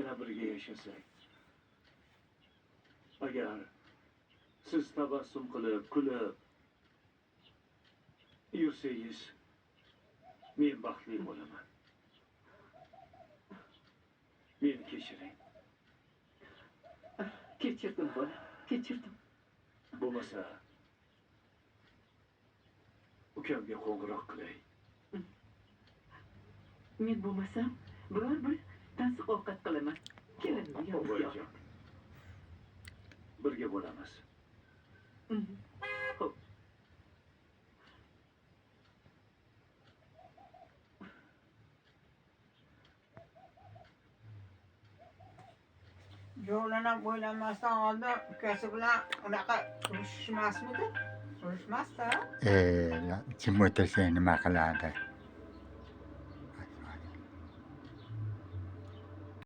yana birga yashasak. Agar siz tabassum qilib, kulib yursangiz, men baxtli bo'laman. Meni kechiring. Kechirdim bola, kechirdim. Bo'lmasa ukamga qo'ng'iroq qilay. Men bo'lmasam, biror bir tansiq ovqat qilaman. Kelinmi yo'q? Oboyjon. Birga bo'lamiz. Xo'p. Yo'lini o'ylamasdan oldin ukasi bilan unaqa urishmasmidi? Urishmasda. Kim o'tirsa nima qiladi?